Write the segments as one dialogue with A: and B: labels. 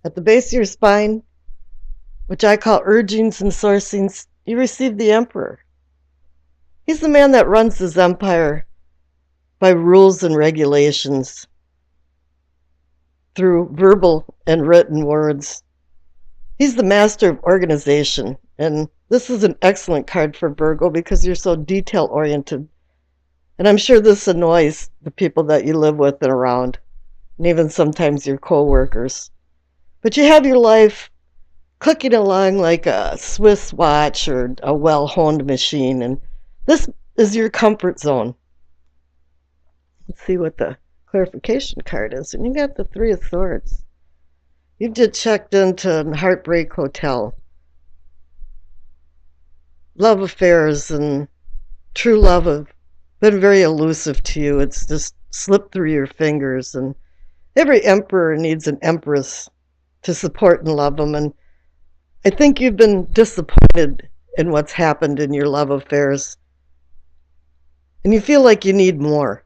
A: At the base of your spine, which I call urgings and sourcings, you receive the Emperor. He's the man that runs his empire by rules and regulations through verbal and written words. He's the master of organization, and this is an excellent card for Virgo because you're so detail oriented. And I'm sure this annoys the people that you live with and around, and even sometimes your coworkers. But you have your life clicking along like a Swiss watch or a well-honed machine, and this is your comfort zone. Let's see what the clarification card is. And you got the Three of Swords. You just checked into Heartbreak Hotel. Love affairs and true love have been very elusive to you. It's just slipped through your fingers. And every emperor needs an empress to support and love them. And I think you've been disappointed in what's happened in your love affairs. And you feel like you need more.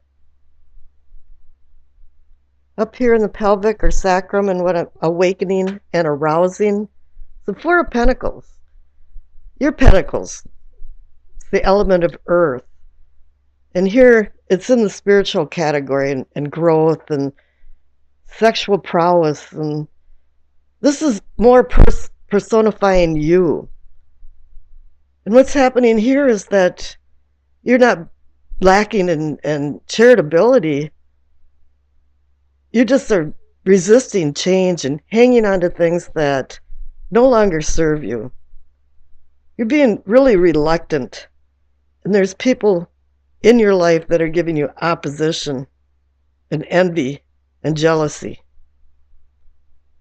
A: Up here in the pelvic or sacrum, and what an awakening and arousing. The Four of Pentacles. Your pentacles. It's the element of earth. And here it's in the spiritual category and growth and sexual prowess. And this is more personifying you. And what's happening here is that you're not lacking in charitability. You just are resisting change and hanging on to things that no longer serve you. You're being really reluctant. And there's people in your life that are giving you opposition and envy and jealousy.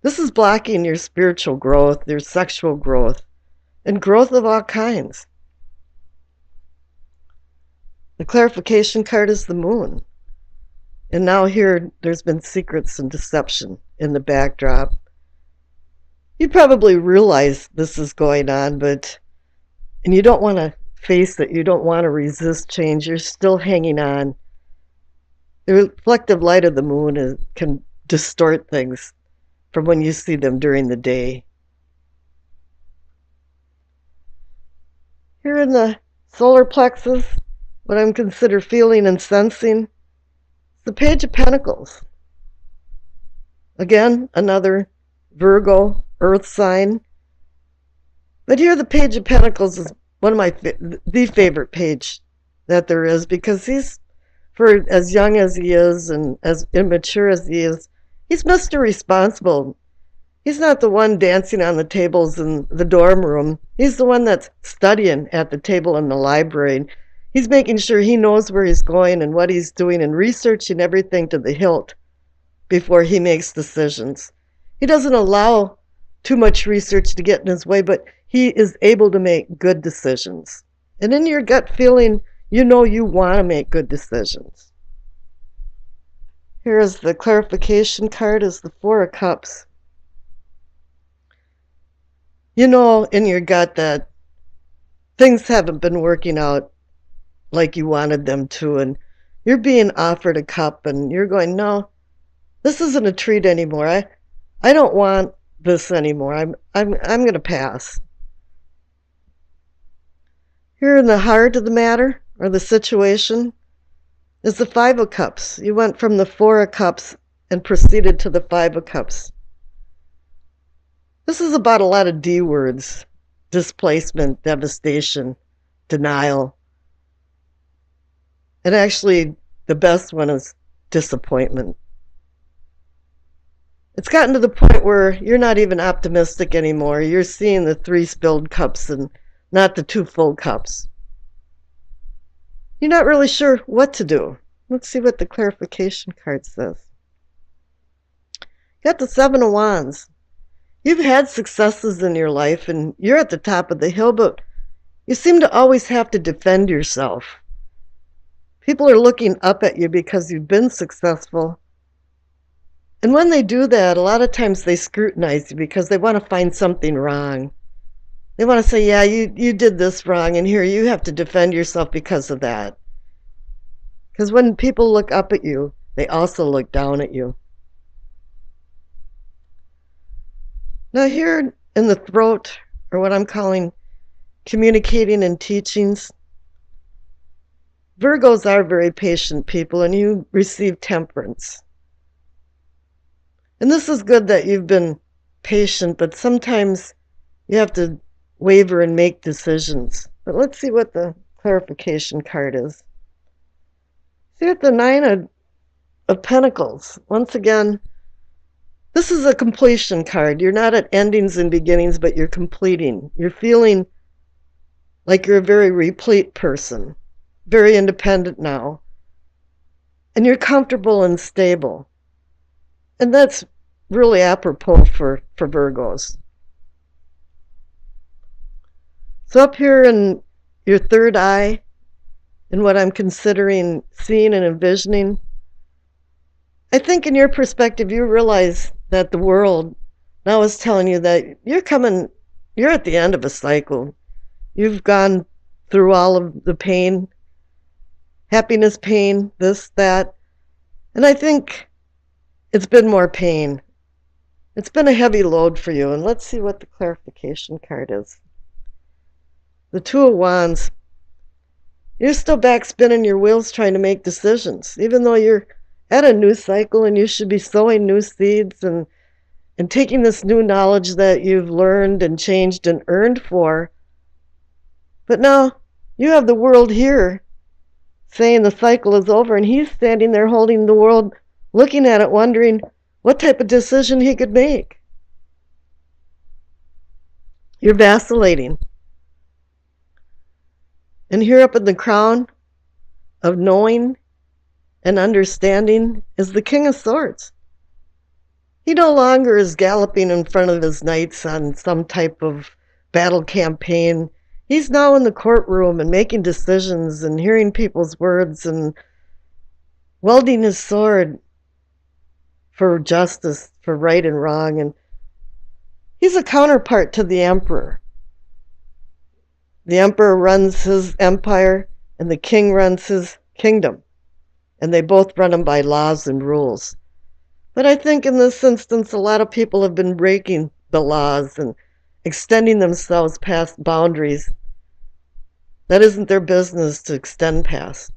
A: This is blocking your spiritual growth, your sexual growth, and growth of all kinds. The clarification card is the Moon. And now here, there's been secrets and deception in the backdrop. You probably realize this is going on, and you don't want to face it. You don't want to resist change. You're still hanging on. The reflective light of the moon can distort things from when you see them during the day. Here in the solar plexus, what I'm considered feeling and sensing, the Page of Pentacles. Again, another Virgo, earth sign. But here the Page of Pentacles is one of my the favorite page that there is, because he's, for as young as he is and as immature as he is, he's Mr. Responsible. He's not the one dancing on the tables in the dorm room. He's the one that's studying at the table in the library. He's making sure he knows where he's going and what he's doing and researching everything to the hilt before he makes decisions. He doesn't allow too much research to get in his way, but he is able to make good decisions. And in your gut feeling, you know you want to make good decisions. Here is the clarification card, is the Four of Cups. You know in your gut that things haven't been working out like you wanted them to, and you're being offered a cup and you're going, no, this isn't a treat anymore. I don't want this anymore. I'm going to pass. Here in the heart of the matter, or the situation, is the Five of Cups. You went from the Four of Cups and proceeded to the Five of Cups. This is about a lot of D words: displacement, devastation, denial. And actually, the best one is disappointment. It's gotten to the point where you're not even optimistic anymore. You're seeing the 3 spilled cups and not the 2 full cups. You're not really sure what to do. Let's see what the clarification card says. You got the 7 of Wands. You've had successes in your life and you're at the top of the hill, but you seem to always have to defend yourself. People are looking up at you because you've been successful. And when they do that, a lot of times they scrutinize you because they want to find something wrong. They want to say, yeah, you did this wrong, and here you have to defend yourself because of that. Because when people look up at you, they also look down at you. Now, here in the throat, or what I'm calling communicating and teachings, Virgos are very patient people, and you receive temperance. And this is good that you've been patient, but sometimes you have to waver and make decisions. But let's see what the clarification card is. See, at the Nine of Pentacles, once again, this is a completion card. You're not at endings and beginnings, but you're completing. You're feeling like you're a very replete person, very independent now. And you're comfortable and stable. And that's really apropos for Virgos. So up here in your third eye, in what I'm considering seeing and envisioning, I think in your perspective, you realize that the world now is telling you that you're at the end of a cycle. You've gone through all of the pain, happiness, pain, this, that. And I think it's been more pain. It's been a heavy load for you. And let's see what the clarification card is. The Two of Wands. You're still back spinning your wheels trying to make decisions, even though you're at a new cycle and you should be sowing new seeds and taking this new knowledge that you've learned and changed and earned for. But now you have the world here saying the cycle is over, and he's standing there holding the world, looking at it, wondering what type of decision he could make. You're vacillating. And here up in the crown of knowing and understanding is the King of Swords. He no longer is galloping in front of his knights on some type of battle campaign. He's now in the courtroom and making decisions and hearing people's words and wielding his sword for justice, for right and wrong. And he's a counterpart to the Emperor. The Emperor runs his empire and the king runs his kingdom. And they both run them by laws and rules. But I think in this instance, a lot of people have been breaking the laws and extending themselves past boundaries that isn't their business to extend past.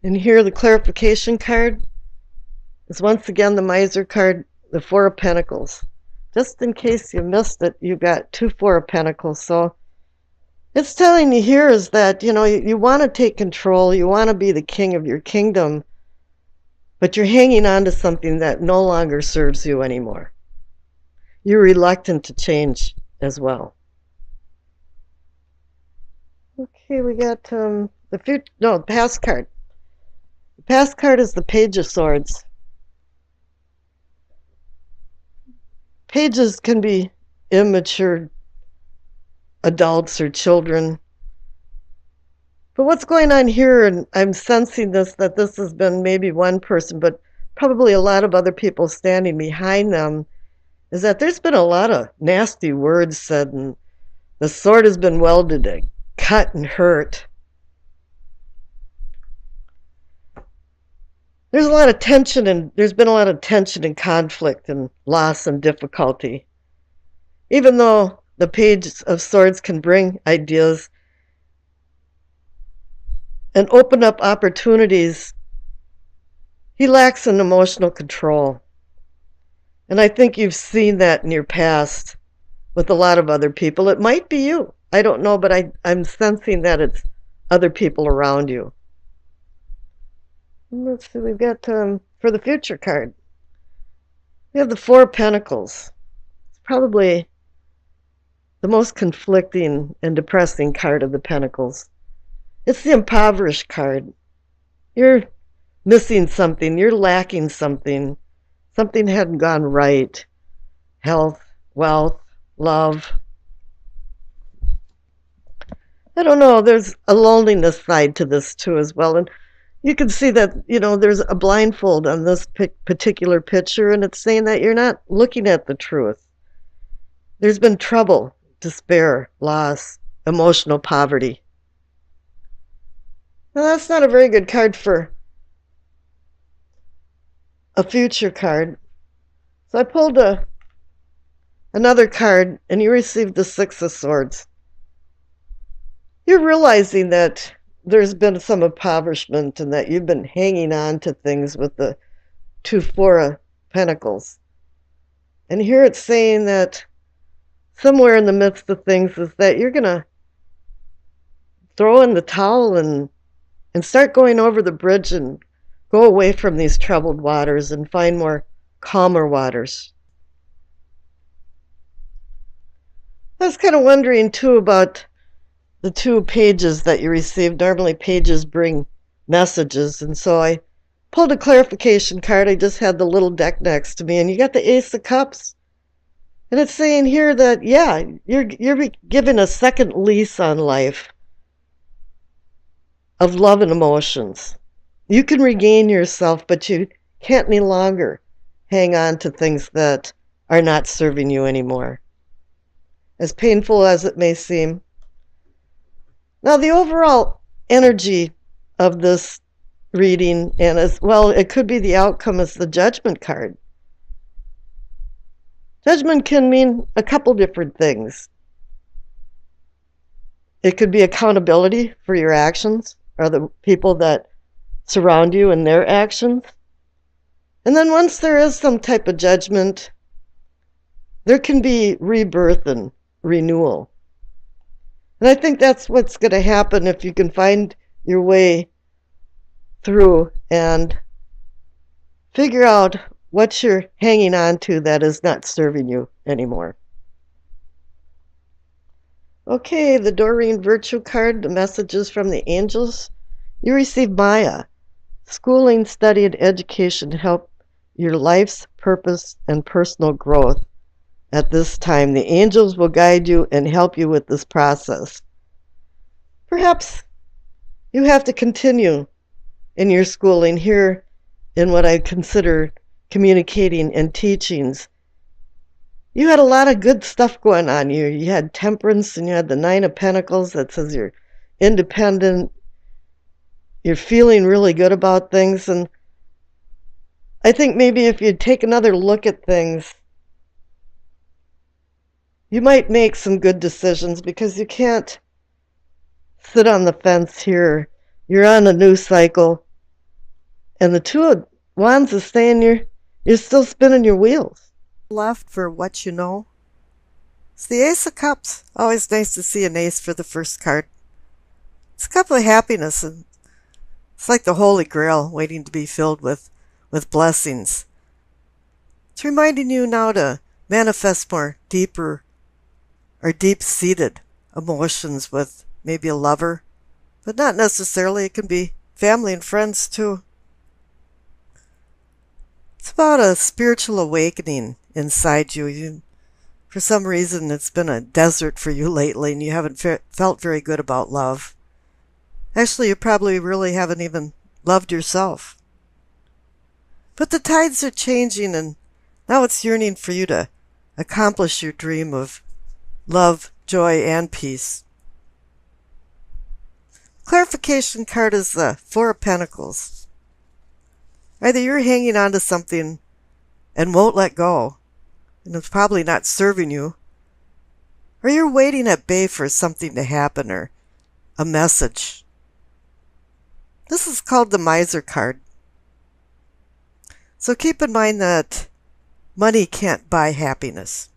A: And here the clarification card is once again the Miser card, the Four of Pentacles. Just in case you missed it, you got two Four of Pentacles. So it's telling you here is that, you want to take control, you want to be the king of your kingdom, but you're hanging on to something that no longer serves you anymore. You're reluctant to change as well. Okay, we got the past card. The past card is the Page of Swords. Pages can be immature adults or children. But what's going on here, and I'm sensing that this has been maybe one person, but probably a lot of other people standing behind them, is that there's been a lot of nasty words said, and the sword has been welded to cut and hurt. There's a lot of tension, and there's been a lot of tension and conflict and loss and difficulty. Even though the Page of Swords can bring ideas and open up opportunities, he lacks an emotional control. And I think you've seen that in your past with a lot of other people. It might be you. I don't know, but I'm sensing that it's other people around you. Let's see, we've got for the future card. We have the Four of Pentacles. It's probably the most conflicting and depressing card of the Pentacles. It's the Impoverished card. You're missing something. You're lacking something. Something hadn't gone right. Health, wealth, love. I don't know. There's a loneliness side to this too as well. And you can see that, there's a blindfold on this particular picture, and it's saying that you're not looking at the truth. There's been trouble, despair, loss, emotional poverty. Now, that's not a very good card for a future card. So I pulled another card, and you received the Six of Swords. You're realizing that there's been some impoverishment and that you've been hanging on to things with the two Four of Pentacles. And here it's saying that somewhere in the midst of things is that you're going to throw in the towel and start going over the bridge and go away from these troubled waters and find more calmer waters. I was kind of wondering too about the two pages that you received. Normally pages bring messages, and so I pulled a clarification card. I just had the little deck next to me, and you got the Ace of Cups. And it's saying here that, yeah, you're given a second lease on life of love and emotions. You can regain yourself, but you can't any longer hang on to things that are not serving you anymore, as painful as it may seem. Now, the overall energy of this reading, and as well, it could be the outcome, as the Judgment card. Judgment can mean a couple different things. It could be accountability for your actions or the people that surround you and their actions. And then once there is some type of judgment, there can be rebirth and renewal. And I think that's what's going to happen if you can find your way through and figure out what you're hanging on to that is not serving you anymore. Okay, the Doreen Virtue card, the messages from the angels. You receive Maya. Schooling, study, and education help your life's purpose and personal growth. At this time, the angels will guide you and help you with this process. Perhaps you have to continue in your schooling here in what I consider communicating and teachings. You had a lot of good stuff going on. You had temperance, and you had the Nine of Pentacles that says you're independent, you're feeling really good about things. And I think maybe if you take another look at things, you might make some good decisions, because you can't sit on the fence here. You're on a new cycle, and the Two of Wands is saying you're still spinning your wheels. Left for what you know. It's the Ace of Cups. Always nice to see an ace for the first card. It's a cup of happiness, and it's like the Holy Grail waiting to be filled with blessings. It's reminding you now to manifest more deeper or deep-seated emotions with maybe a lover, but not necessarily. It can be family and friends too. It's about a spiritual awakening inside you. For some reason, it's been a desert for you lately, and you haven't felt very good about love. Actually, you probably really haven't even loved yourself. But the tides are changing, and now it's yearning for you to accomplish your dream of love, joy, and peace. Clarification card is the Four of Pentacles. Either you're hanging on to something and won't let go, and it's probably not serving you, or you're waiting at bay for something to happen or a message. This is called the Miser card. So keep in mind that money can't buy happiness.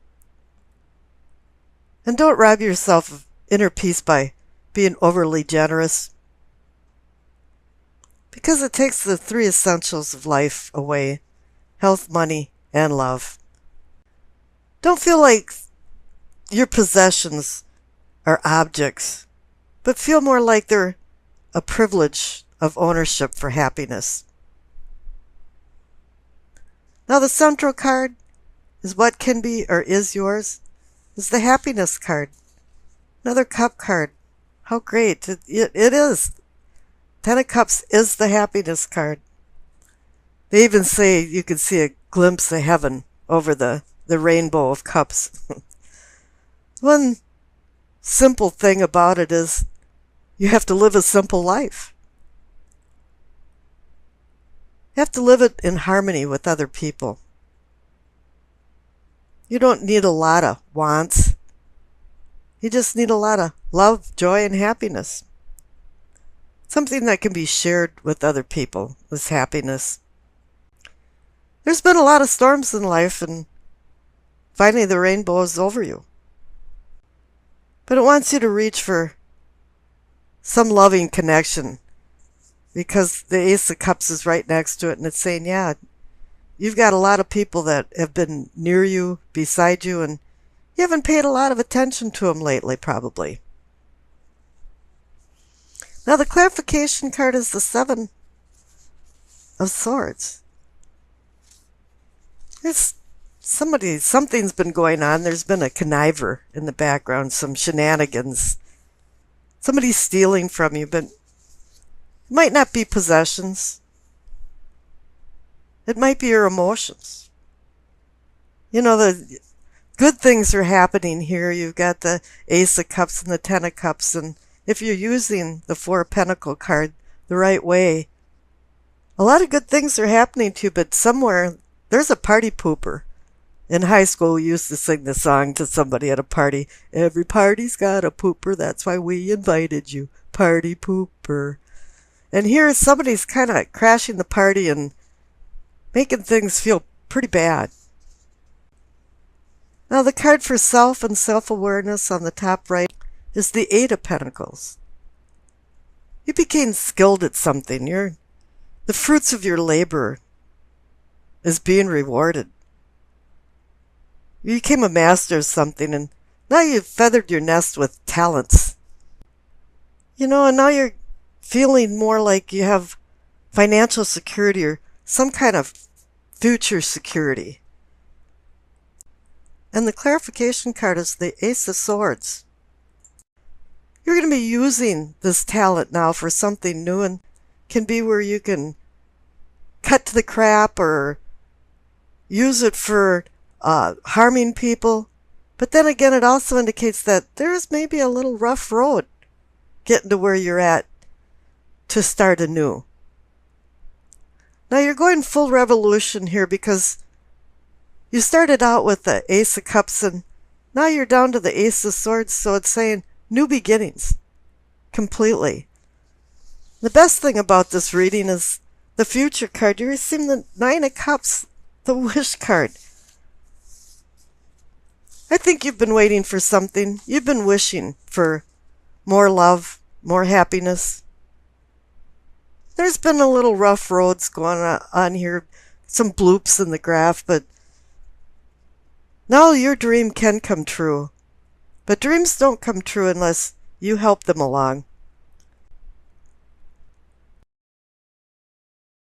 A: And don't rob yourself of inner peace by being overly generous, because it takes the three essentials of life away: health, money, and love. Don't feel like your possessions are objects, but feel more like they're a privilege of ownership for happiness. Now the central card is what can be or is yours. Is the Happiness card. Another Cup card. How great. It is. Ten of Cups is the Happiness card. They even say you can see a glimpse of heaven over the rainbow of cups. One simple thing about it is you have to live a simple life. You have to live it in harmony with other people. You don't need a lot of wants. You just need a lot of love, joy, and happiness. Something that can be shared with other people is happiness. There's been a lot of storms in life, and finally the rainbow is over you. But it wants you to reach for some loving connection, because the Ace of Cups is right next to it, and it's saying, yeah, you've got a lot of people that have been near you, beside you, and you haven't paid a lot of attention to them lately, probably. Now, the clarification card is the Seven of Swords. Something's been going on. There's been a conniver in the background, some shenanigans. Somebody's stealing from you, but it might not be possessions. It might be your emotions. You know, the good things are happening here. You've got the Ace of Cups and the Ten of Cups, and if you're using the Four of Pentacles card the right way, a lot of good things are happening to you, but somewhere there's a party pooper. In high school, we used to sing the song to somebody at a party. Every party's got a pooper, that's why we invited you. Party pooper. And here somebody's kind of crashing the party and making things feel pretty bad. Now the card for self and self-awareness on the top right is the Eight of Pentacles. You became skilled at something. The fruits of your labor is being rewarded. You became a master of something, and now you've feathered your nest with talents. You know, and now you're feeling more like you have financial security or some kind of future security. And the clarification card is the Ace of Swords. You're going to be using this talent now for something new, and can be where you can cut to the crap or use it for harming people. But then again, it also indicates that there's maybe a little rough road getting to where you're at to start anew. Now you're going full revolution here, because you started out with the Ace of Cups and now you're down to the Ace of Swords, so it's saying new beginnings completely. The best thing about this reading is the future card. You're receiving the Nine of Cups, the wish card. I think you've been waiting for something. You've been wishing for more love, more happiness. There's been a little rough roads going on here, some bloops in the graph, but now your dream can come true. But dreams don't come true unless you help them along.